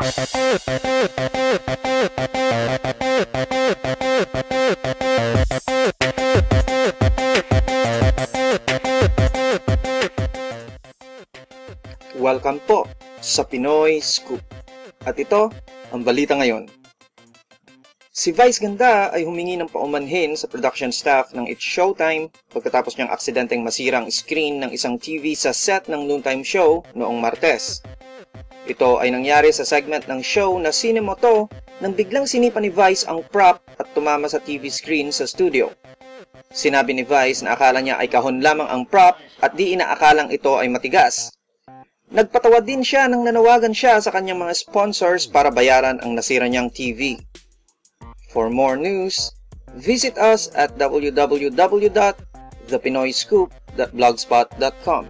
Welcome po sa Pinoy Scoop. At ito ang balita ngayon. Si Vice Ganda ay humingi ng paumanhin sa production staff ng It's Showtime pagkatapos niyang aksidenteng masirang screen ng isang TV sa set ng noontime show noong Martes. Ito ay nangyari sa segment ng show na Sinemoto nang biglang sinipa ni Vice ang prop at tumama sa TV screen sa studio. Sinabi ni Vice na akala niya ay kahon lamang ang prop at di inaakalang ito ay matigas. Nagpatawa din siya nang nanawagan siya sa kanyang mga sponsors para bayaran ang nasira niyang TV. For more news, visit us at www.thepinoyscoop.blogspot.com.